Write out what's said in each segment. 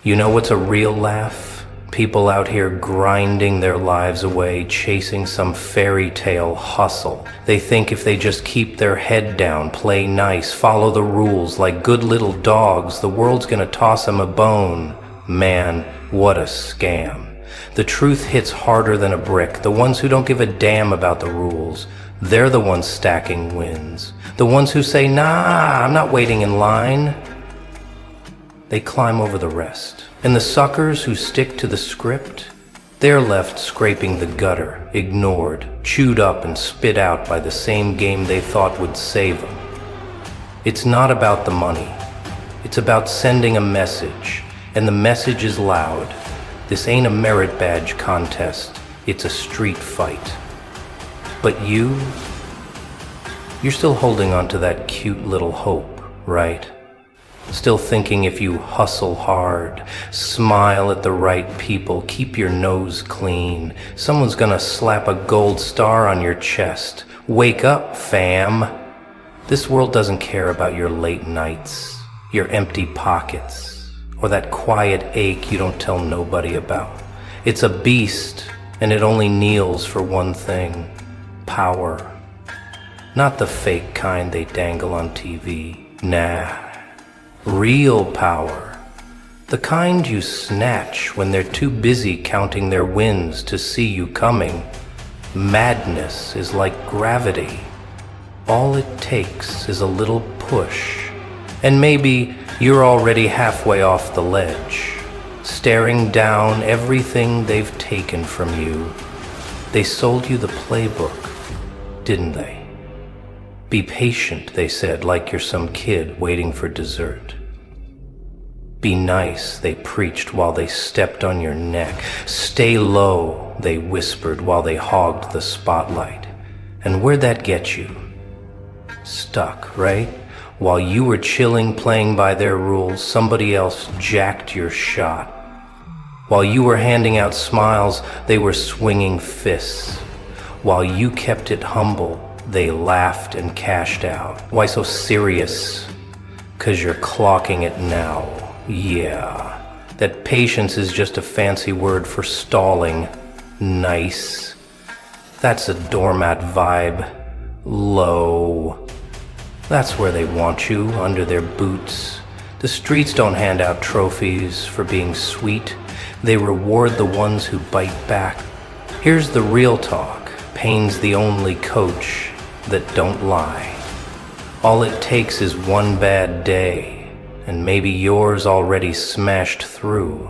You know what's a real laugh? People out here grinding their lives away, chasing some fairy tale hustle. They think if they just keep their head down, play nice, follow the rules like good little dogs, the world's gonna toss them a bone. Man, what a scam. The truth hits harder than a brick. The ones who don't give a damn about the rules, they're the ones stacking wins. The ones who say, nah, I'm not waiting in line, they climb over the rest. And the suckers who stick to the script, they're left scraping the gutter, ignored, chewed up and spit out by the same game they thought would save them. It's not about the money. It's about sending a message, and the message is loud. This ain't a merit badge contest, it's a street fight. But you're still holding on to that cute little hope, right? Still thinking if you hustle hard, smile at the right people, keep your nose clean, someone's gonna slap a gold star on your chest. Wake up, fam! This world doesn't care about your late nights, your empty pockets, or that quiet ache you don't tell nobody about. It's a beast, and it only kneels for one thing: power. Not the fake kind they dangle on TV. Nah. Real power. The kind you snatch when they're too busy counting their wins to see you coming. Madness is like gravity. All it takes is a little push, and maybe you're already halfway off the ledge, staring down everything they've taken from you. They sold you the playbook, didn't they? Be patient, they said, like you're some kid waiting for dessert. Be nice, they preached while they stepped on your neck. Stay low, they whispered while they hogged the spotlight. And where'd that get you? Stuck, right? While you were chilling, playing by their rules, somebody else jacked your shot. While you were handing out smiles, they were swinging fists. While you kept it humble, they laughed and cashed out. Why so serious? 'Cause you're clocking it now. Yeah. That patience is just a fancy word for stalling. Nice. That's a doormat vibe. Low. That's where they want you, under their boots. The streets don't hand out trophies for being sweet. They reward the ones who bite back. Here's the real talk. Pain's the only coach that don't lie. All it takes is one bad day, and maybe yours already smashed through.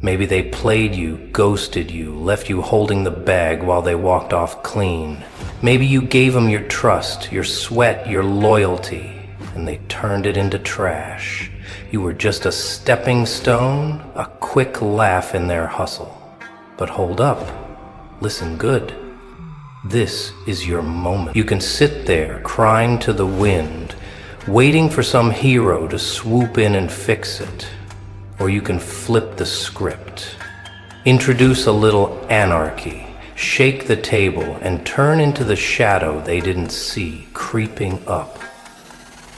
Maybe they played you, ghosted you, left you holding the bag while they walked off clean. Maybe you gave them your trust, your sweat, your loyalty, and they turned it into trash. You were just a stepping stone, a quick laugh in their hustle. But hold up, listen good. This is your moment. You can sit there crying to the wind, waiting for some hero to swoop in and fix it. Or you can flip the script. Introduce a little anarchy, shake the table, and turn into the shadow they didn't see creeping up.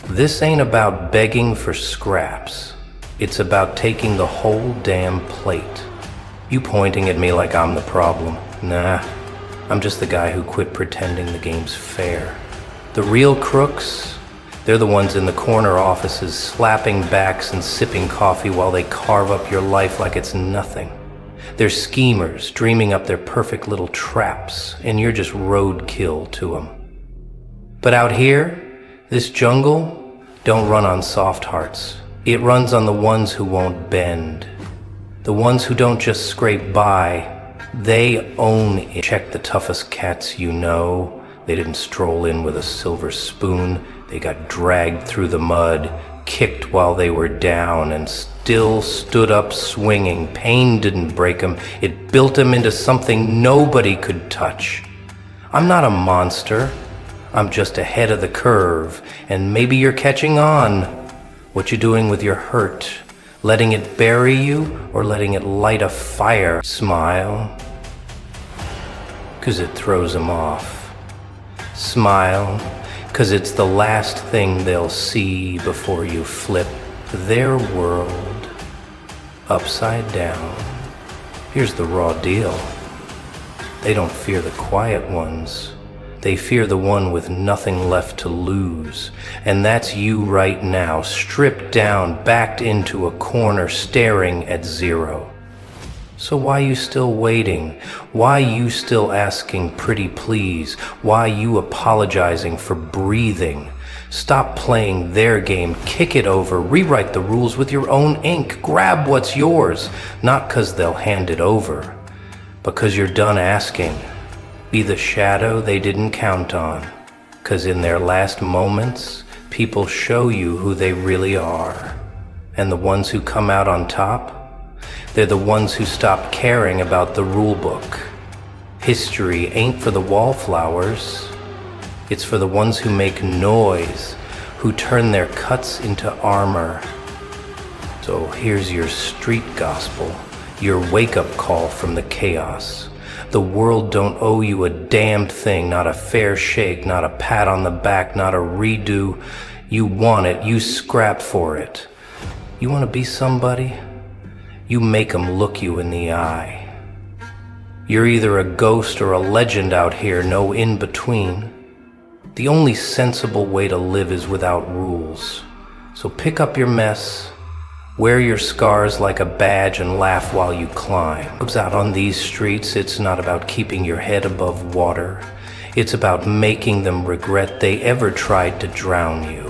This ain't about begging for scraps. It's about taking the whole damn plate. You pointing at me like I'm the problem. Nah. I'm just the guy who quit pretending the game's fair. The real crooks, they're the ones in the corner offices slapping backs and sipping coffee while they carve up your life like it's nothing. They're schemers dreaming up their perfect little traps, and you're just roadkill to them. But out here, this jungle, don't run on soft hearts. It runs on the ones who won't bend. The ones who don't just scrape by. They own it. Check the toughest cats you know. They didn't stroll in with a silver spoon. They got dragged through the mud, kicked while they were down, and still stood up swinging. Pain didn't break them. It built them into something nobody could touch. I'm not a monster. I'm just ahead of the curve, and maybe you're catching on. What you doing with your hurt? Letting it bury you, or letting it light a fire? Smile, 'cause it throws them off. Smile, 'cause it's the last thing they'll see before you flip their world upside down. Here's the raw deal. They don't fear the quiet ones. They fear the one with nothing left to lose. And that's you right now, stripped down, backed into a corner, staring at zero. So why you still waiting? Why you still asking pretty please? Why you apologizing for breathing? Stop playing their game, kick it over, rewrite the rules with your own ink, grab what's yours, not 'cause they'll hand it over, but 'cause you're done asking. Be the shadow they didn't count on, 'cause in their last moments, people show you who they really are. And the ones who come out on top, they're the ones who stop caring about the rule book. History ain't for the wallflowers. It's for the ones who make noise, who turn their cuts into armor. So here's your street gospel, your wake-up call from the chaos. The world don't owe you a damned thing, not a fair shake, not a pat on the back, not a redo. You want it, you scrap for it. You want to be somebody? You make 'em look you in the eye. You're either a ghost or a legend out here, no in between. The only sensible way to live is without rules. So pick up your mess, wear your scars like a badge, and laugh while you climb. Out on these streets, it's not about keeping your head above water. It's about making them regret they ever tried to drown you.